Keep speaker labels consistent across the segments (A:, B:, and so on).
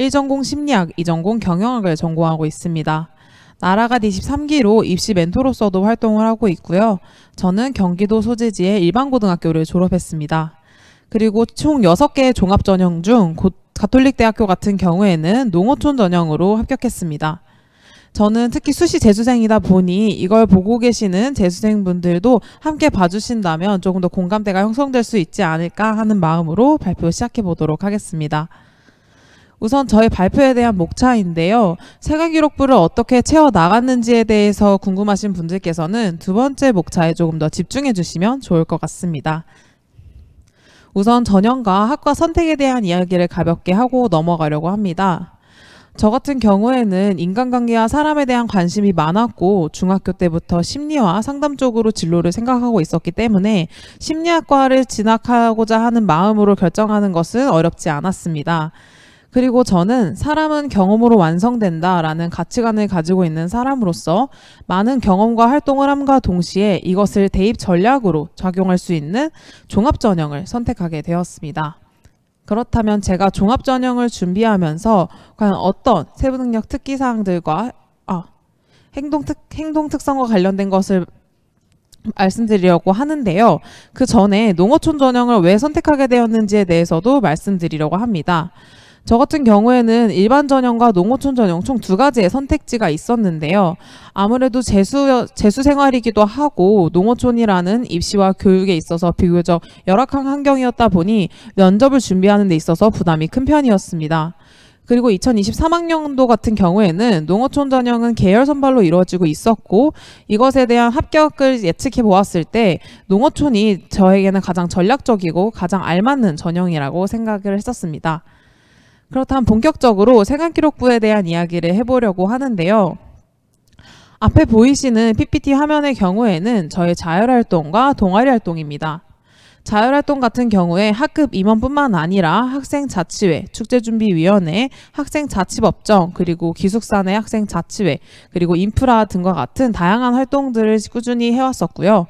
A: 1전공 심리학, 2전공 경영학을 전공하고 있습니다. 나라가 23기로 입시 멘토로서도 활동을 하고 있고요. 저는 경기도 소재지의 일반고등학교를 졸업했습니다. 그리고 총 6개의 종합전형 중 가톨릭대학교 같은 경우에는 농어촌 전형으로 합격했습니다. 저는 특히 수시 재수생이다 보니 이걸 보고 계시는 재수생분들도 함께 봐주신다면 조금 더 공감대가 형성될 수 있지 않을까 하는 마음으로 발표 시작해 보도록 하겠습니다. 우선 저의 발표에 대한 목차인데요. 생활기록부를 어떻게 채워 나갔는지에 대해서 궁금하신 분들께서는 두 번째 목차에 조금 더 집중해 주시면 좋을 것 같습니다. 우선 전형과 학과 선택에 대한 이야기를 가볍게 하고 넘어가려고 합니다. 저 같은 경우에는 인간관계와 사람에 대한 관심이 많았고 중학교 때부터 심리와 상담 쪽으로 진로를 생각하고 있었기 때문에 심리학과를 진학하고자 하는 마음으로 결정하는 것은 어렵지 않았습니다. 그리고 저는 사람은 경험으로 완성된다라는 가치관을 가지고 있는 사람으로서 많은 경험과 활동을 함과 동시에 이것을 대입 전략으로 작용할 수 있는 종합전형을 선택하게 되었습니다. 그렇다면 제가 종합전형을 준비하면서 과연 어떤 세부능력 특기사항들과 행동 특성과 관련된 것을 말씀드리려고 하는데요. 그 전에 농어촌 전형을 왜 선택하게 되었는지에 대해서도 말씀드리려고 합니다. 저 같은 경우에는 일반 전형과 농어촌 전형 총 2가지의 선택지가 있었는데요. 아무래도 재수 생활이기도 하고 농어촌이라는 입시와 교육에 있어서 비교적 열악한 환경이었다 보니 면접을 준비하는 데 있어서 부담이 큰 편이었습니다. 그리고 2023학년도 같은 경우에는 농어촌 전형은 계열 선발로 이루어지고 있었고 이것에 대한 합격을 예측해 보았을 때 농어촌이 저에게는 가장 전략적이고 가장 알맞는 전형이라고 생각을 했었습니다. 그렇다면 본격적으로 생활기록부에 대한 이야기를 해보려고 하는데요. 앞에 보이시는 PPT 화면의 경우에는 저의 자율활동과 동아리활동입니다. 자율활동 같은 경우에 학급 임원뿐만 아니라 학생자치회, 축제준비위원회, 학생자치법정, 그리고 기숙사 내 학생자치회, 그리고 인프라 등과 같은 다양한 활동들을 꾸준히 해왔었고요.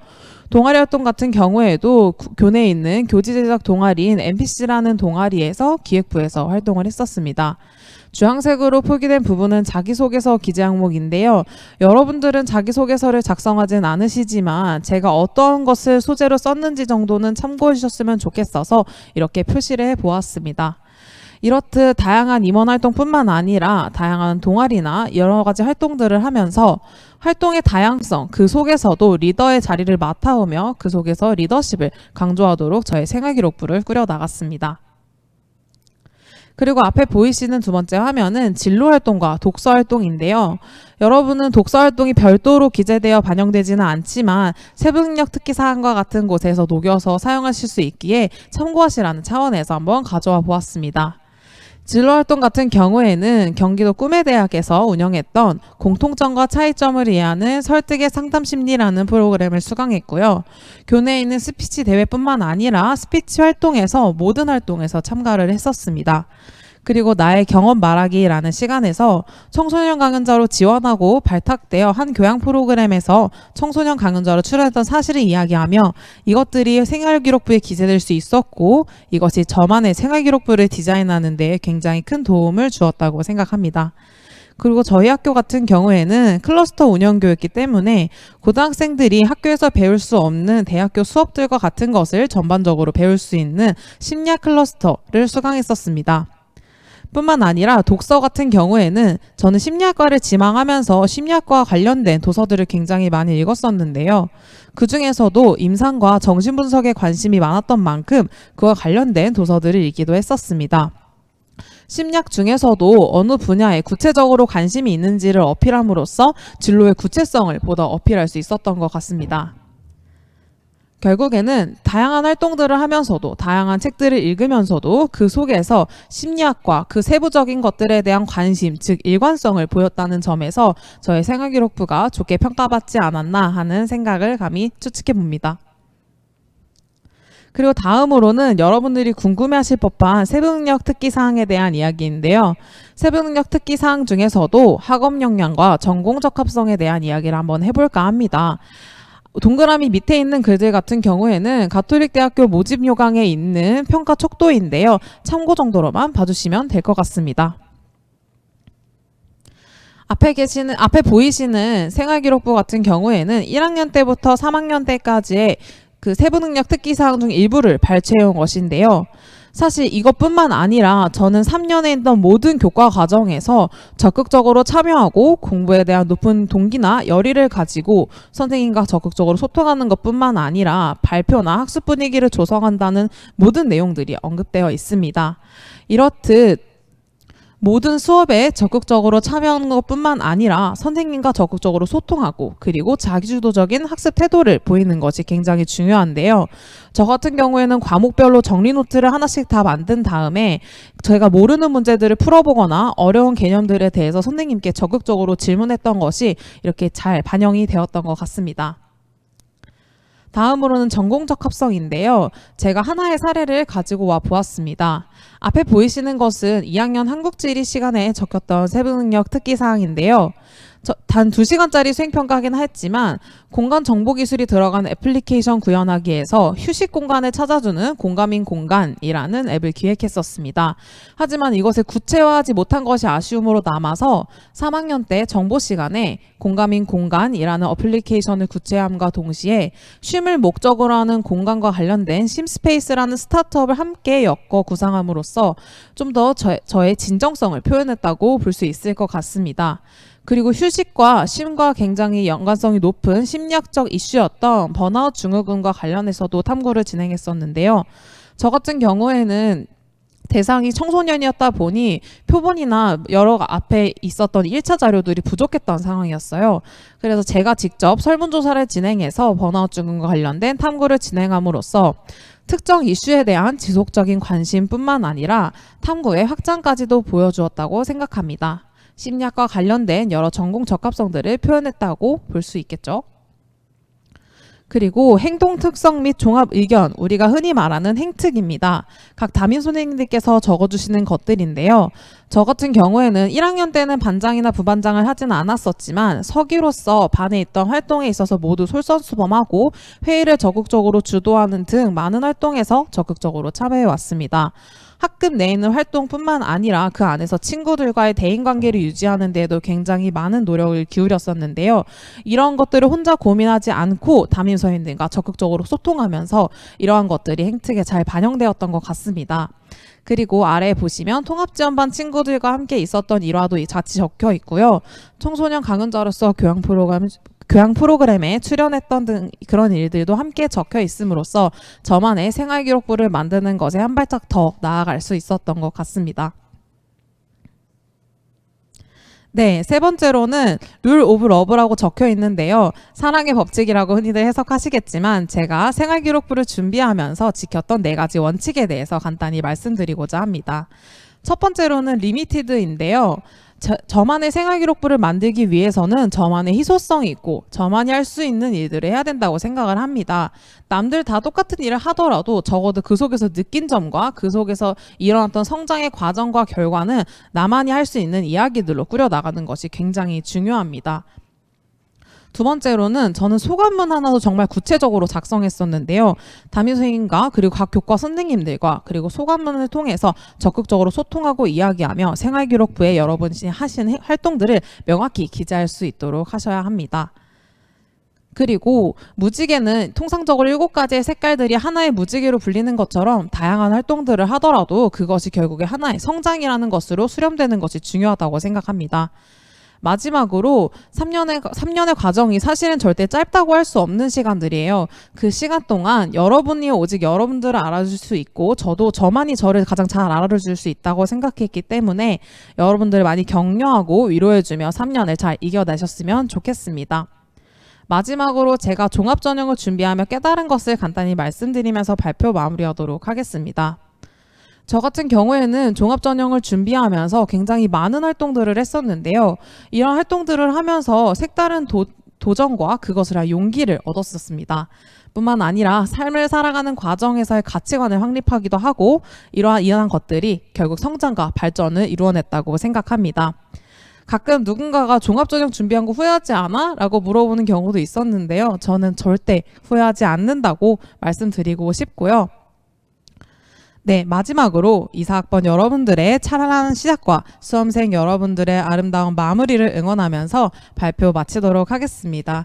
A: 동아리 활동 같은 경우에도 교내에 있는 교지제작 동아리인 NPC라는 동아리에서 기획부에서 활동을 했었습니다. 주황색으로 표기된 부분은 자기소개서 기재 항목인데요. 여러분들은 자기소개서를 작성하진 않으시지만 제가 어떤 것을 소재로 썼는지 정도는 참고해 주셨으면 좋겠어서 이렇게 표시를 해보았습니다. 이렇듯 다양한 임원 활동뿐만 아니라 다양한 동아리나 여러 가지 활동들을 하면서 활동의 다양성, 그 속에서도 리더의 자리를 맡아오며 그 속에서 리더십을 강조하도록 저의 생활기록부를 꾸려나갔습니다. 그리고 앞에 보이시는 두 번째 화면은 진로활동과 독서활동인데요. 여러분은 독서활동이 별도로 기재되어 반영되지는 않지만 세부능력 특기사항과 같은 곳에서 녹여서 사용하실 수 있기에 참고하시라는 차원에서 한번 가져와 보았습니다. 진로활동 같은 경우에는 경기도 꿈의대학에서 운영했던 공통점과 차이점을 이해하는 설득의 상담심리라는 프로그램을 수강했고요. 교내에 있는 스피치 대회뿐만 아니라 스피치 활동에서 모든 활동에서 참가를 했었습니다. 그리고 나의 경험 말하기라는 시간에서 청소년 강연자로 지원하고 발탁되어 한 교양 프로그램에서 청소년 강연자로 출연했던 사실을 이야기하며 이것들이 생활기록부에 기재될 수 있었고 이것이 저만의 생활기록부를 디자인하는 데 굉장히 큰 도움을 주었다고 생각합니다. 그리고 저희 학교 같은 경우에는 클러스터 운영교였기 때문에 고등학생들이 학교에서 배울 수 없는 대학교 수업들과 같은 것을 전반적으로 배울 수 있는 심리학 클러스터를 수강했었습니다. 뿐만 아니라 독서 같은 경우에는 저는 심리학과를 지망하면서 심리학과와 관련된 도서들을 굉장히 많이 읽었었는데요. 그 중에서도 임상과 정신분석에 관심이 많았던 만큼 그와 관련된 도서들을 읽기도 했었습니다. 심리학 중에서도 어느 분야에 구체적으로 관심이 있는지를 어필함으로써 진로의 구체성을 보다 어필할 수 있었던 것 같습니다. 결국에는 다양한 활동들을 하면서도 다양한 책들을 읽으면서도 그 속에서 심리학과 그 세부적인 것들에 대한 관심, 즉 일관성을 보였다는 점에서 저의 생활기록부가 좋게 평가받지 않았나 하는 생각을 감히 추측해 봅니다. 그리고 다음으로는 여러분들이 궁금해하실 법한 세부능력 특기사항에 대한 이야기인데요. 세부능력 특기사항 중에서도 학업 역량과 전공 적합성에 대한 이야기를 한번 해볼까 합니다. 동그라미 밑에 있는 글들 같은 경우에는 가톨릭대학교 모집 요강에 있는 평가 척도인데요. 참고 정도로만 봐주시면 될 것 같습니다. 앞에 보이시는 생활기록부 같은 경우에는 1학년 때부터 3학년 때까지의 그 세부능력 특기사항 중 일부를 발췌해온 것인데요. 사실 이것뿐만 아니라 저는 3년에 있던 모든 교과 과정에서 적극적으로 참여하고 공부에 대한 높은 동기나 열의를 가지고 선생님과 적극적으로 소통하는 것뿐만 아니라 발표나 학습 분위기를 조성한다는 모든 내용들이 언급되어 있습니다. 이렇듯 모든 수업에 적극적으로 참여하는 것뿐만 아니라 선생님과 적극적으로 소통하고 그리고 자기주도적인 학습 태도를 보이는 것이 굉장히 중요한데요. 저 같은 경우에는 과목별로 정리 노트를 하나씩 다 만든 다음에 제가 모르는 문제들을 풀어보거나 어려운 개념들에 대해서 선생님께 적극적으로 질문했던 것이 이렇게 잘 반영이 되었던 것 같습니다. 다음으로는 전공적 합성인데요. 제가 하나의 사례를 가지고 와 보았습니다. 앞에 보이시는 것은 2학년 한국지리 시간에 적혔던 세부능력 특기사항인데요. 단 2시간짜리 수행평가하긴 했지만 공간 정보기술이 들어간 애플리케이션 구현하기에서 휴식 공간을 찾아주는 공감인 공간이라는 앱을 기획했었습니다. 하지만 이것을 구체화하지 못한 것이 아쉬움으로 남아서 3학년 때 정보 시간에 공감인 공간이라는 어플리케이션을 구체화함과 동시에 쉼을 목적으로 하는 공간과 관련된 심스페이스라는 스타트업을 함께 엮어 구상함으로써 좀 더 저의 진정성을 표현했다고 볼 수 있을 것 같습니다. 그리고 휴식과 쉼과 굉장히 연관성이 높은 심리학적 이슈였던 번아웃 증후군과 관련해서도 탐구를 진행했었는데요. 저 같은 경우에는 대상이 청소년이었다 보니 표본이나 여러 앞에 있었던 1차 자료들이 부족했던 상황이었어요. 그래서 제가 직접 설문조사를 진행해서 번아웃 증후군과 관련된 탐구를 진행함으로써 특정 이슈에 대한 지속적인 관심뿐만 아니라 탐구의 확장까지도 보여주었다고 생각합니다. 심리학과 관련된 여러 전공 적합성들을 표현했다고 볼 수 있겠죠. 그리고 행동 특성 및 종합 의견, 우리가 흔히 말하는 행특입니다. 각 담임 선생님들께서 적어주시는 것들인데요. 저 같은 경우에는 1학년 때는 반장이나 부반장을 하지는 않았었지만 서기로서 반에 있던 활동에 있어서 모두 솔선수범하고 회의를 적극적으로 주도하는 등 많은 활동에서 적극적으로 참여해 왔습니다. 학급 내에 있는 활동뿐만 아니라 그 안에서 친구들과의 대인관계를 유지하는 데에도 굉장히 많은 노력을 기울였었는데요. 이런 것들을 혼자 고민하지 않고 담임 선생님들과 적극적으로 소통하면서 이러한 것들이 행특에 잘 반영되었던 것 같습니다. 그리고 아래에 보시면 통합지원반 친구들과 함께 있었던 일화도 같이 적혀 있고요. 청소년 강연자로서 교양 프로그램에 출연했던 등 그런 일들도 함께 적혀 있음으로써 저만의 생활기록부를 만드는 것에 한 발짝 더 나아갈 수 있었던 것 같습니다. 네, 세 번째로는 룰 오브 러브라고 적혀 있는데요. 사랑의 법칙이라고 흔히들 해석하시겠지만 제가 생활기록부를 준비하면서 지켰던 4가지 원칙에 대해서 간단히 말씀드리고자 합니다. 첫 번째로는 리미티드인데요. 저만의 생활기록부를 만들기 위해서는 저만의 희소성이 있고 저만이 할 수 있는 일들을 해야 된다고 생각을 합니다. 남들 다 똑같은 일을 하더라도 적어도 그 속에서 느낀 점과 그 속에서 일어났던 성장의 과정과 결과는 나만이 할 수 있는 이야기들로 꾸려나가는 것이 굉장히 중요합니다. 두 번째로는 저는 소감문 하나도 정말 구체적으로 작성했었는데요. 담임 선생님과 그리고 각 교과 선생님들과 그리고 소감문을 통해서 적극적으로 소통하고 이야기하며 생활기록부에 여러분이 하신 활동들을 명확히 기재할 수 있도록 하셔야 합니다. 그리고 무지개는 통상적으로 7가지의 색깔들이 하나의 무지개로 불리는 것처럼 다양한 활동들을 하더라도 그것이 결국에 하나의 성장이라는 것으로 수렴되는 것이 중요하다고 생각합니다. 마지막으로 3년의 과정이 사실은 절대 짧다고 할 수 없는 시간들이에요. 그 시간 동안 여러분이 오직 여러분들을 알아줄 수 있고 저도 저만이 저를 가장 잘 알아줄 수 있다고 생각했기 때문에 여러분들을 많이 격려하고 위로해주며 3년을 잘 이겨내셨으면 좋겠습니다. 마지막으로 제가 종합전형을 준비하며 깨달은 것을 간단히 말씀드리면서 발표 마무리하도록 하겠습니다. 저 같은 경우에는 종합전형을 준비하면서 굉장히 많은 활동들을 했었는데요. 이런 활동들을 하면서 색다른 도전과 그것을 할 용기를 얻었었습니다. 뿐만 아니라 삶을 살아가는 과정에서의 가치관을 확립하기도 하고 이러한 것들이 결국 성장과 발전을 이루어냈다고 생각합니다. 가끔 누군가가 종합전형 준비한 거 후회하지 않아? 라고 물어보는 경우도 있었는데요. 저는 절대 후회하지 않는다고 말씀드리고 싶고요. 네, 마지막으로 이사학번 여러분들의 찬란한 시작과 수험생 여러분들의 아름다운 마무리를 응원하면서 발표 마치도록 하겠습니다.